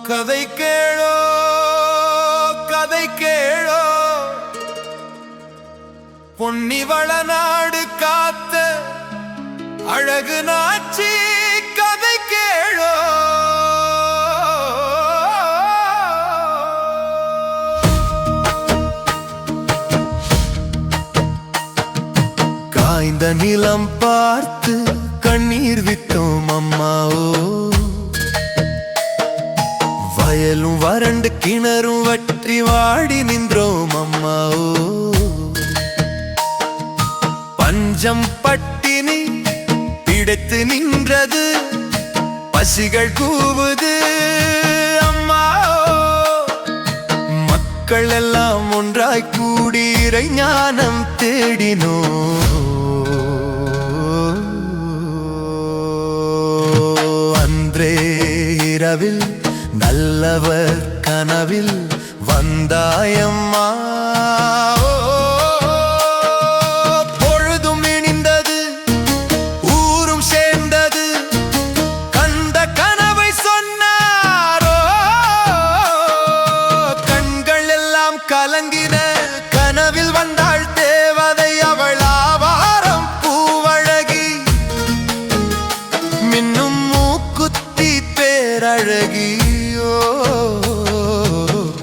கதை கேளோ கதை கேளோ பொன்னிவள நாடு காத்த அழகு நாச்சி கதை கேளோ காய்ந்த நிலம் பார்த்து கண்ணீர் விட்டோம் அம்மாவோ வயலும் வறண்டு கிணறும் வற்றி வாடி நின்றோம் அம்மாவோ பஞ்சம் பட்டினி பிடித்து நின்றது பசிகள் கூவுது அம்மாவோ மக்கள் எல்லாம் ஒன்றாய் கூடி இறை ஞானம் தேடினோ அன்றே இரவில் நல்லவர் கனவில் வந்தாயம்மா பொழுதும் இணைந்தது ஊரும் சேர்ந்தது கண்ட கனவை சொன்னாரோ கண்கள் எல்லாம் கலங்கின கனவில் வந்தாள் தேவதை அவள் ஆவாரம் பூவழகி மின்னும் மூக்குத்தி பேரழகி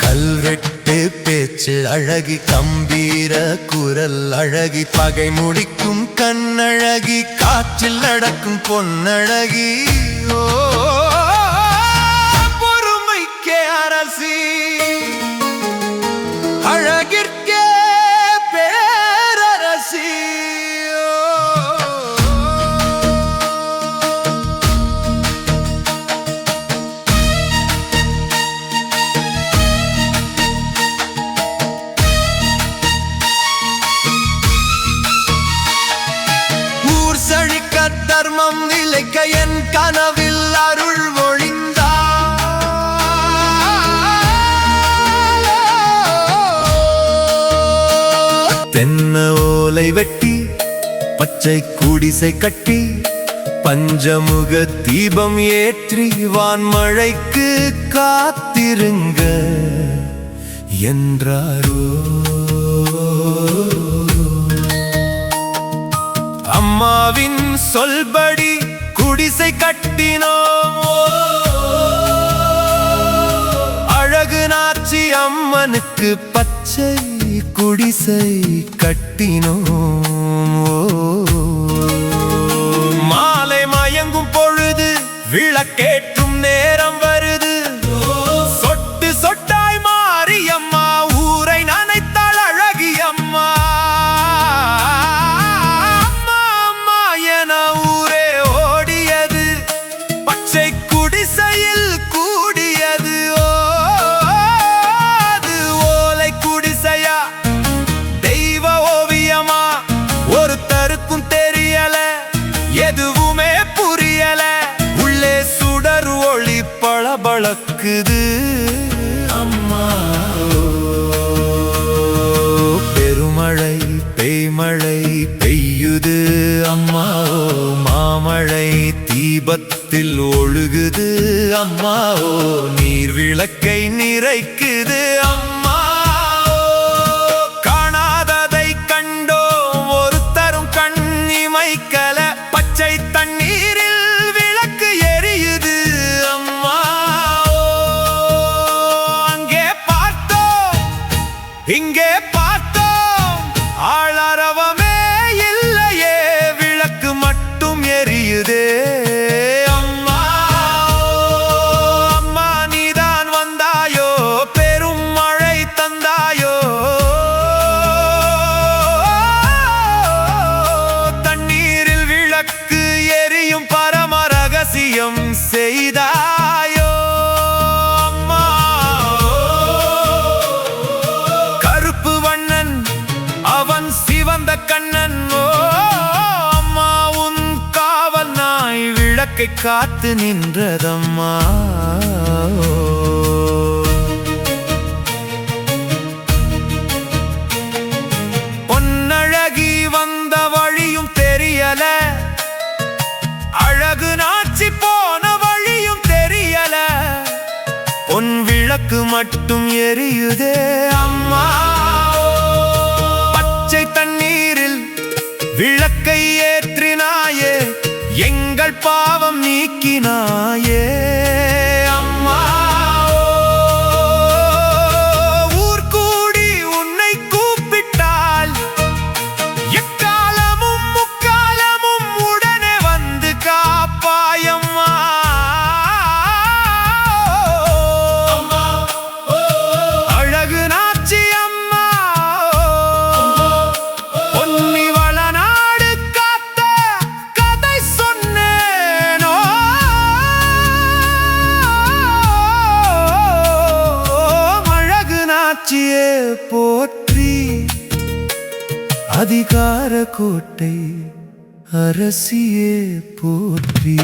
கல்வெட்டு பேச்சு அழகி கம்பீர குரல் அழகி பகை முடிக்கும் கண்ணழகி காற்றில் நடக்கும் பொன்னழகி பொறுமைக்கே அரசி அழகிற்கே பேரரசி தர்மம் நிலைக்க என் கனவில் அருள் ஒழிந்தார் தென்ன ஓலை வெட்டி பச்சை குடிசை கட்டி பஞ்சமுக தீபம் ஏற்றி வான்மழைக்கு காத்திருங்க என்றாரோ அம்மாவின் சொல்படி குடிசை கட்டினோம் அழகு நாச்சி அம்மனுக்கு பச்சை குடிசை கட்டினோம் மாலை மயங்கும் பொழுது விளக்கேற்றும் நேரம் வருது சொட்டு சொட்டாய் மாறி அம்மா ஊரை நனைத்தாள் அழகி அம்மா குடிசையில் கூடியது அது ஓலை குடிசையா தெய்வ ஓவியமா ஒருத்தருக்கும் தெரியல எதுவுமே புரியல உள்ளே சுடர் ஒளி பளபளக்குது அம்மா பெருமழை பெய்மழை பெய்யுது அம்மா மாமழை தீபத்தில் ஒழுகுது அம்மா நீர் விளக்கை நிறைக்குது அம்மா காணாததை கண்டோம் ஒருத்தரும் கண் இமைக்கல பச்சை தண்ணீரில் விளக்கு எரியுது அம்மா அங்கே பார்த்தோம் இங்கே பார்த்தோம் ஆளரவமே இல்லையே விளக்கு மட்டும் எரியுதே அம்மா அம்மா நீதான் வந்தாயோ பெரும் மழை தந்தாயோ தண்ணீரில் விளக்கு எரியும் பரம ரகசியம் செய்தாயோ அம்மா கருப்பு வண்ணன் அவன் சிவந்த கண்ணன் அம்மா உன் காவல் நாய் விளக்கை காத்து நின்றதம்மா பொன்னழகி வந்த வழியும் தெரியல அழகு நாச்சி போன வழியும் தெரியல விளக்கு மட்டும் எரியுதே அம்மா. பச்சை தண்ணீரில் விளக்கை ஏற்றினாயே, எங்கள் பாவம் நீக்கினாயே அம்மா. ஊர் கூடி உன்னை கூப்பிட்டால் எக்காலமும் முக்காலமும் உடனே வந்து காப்பாயம்மா. அழகு நாச்சி அம்மா, பொன்னி வளநாடு காத்த கதை சொன்னேனோ. அழகு நாச்சியே போற்றி, அதிகார கோட்டை அரசியே போற்றி.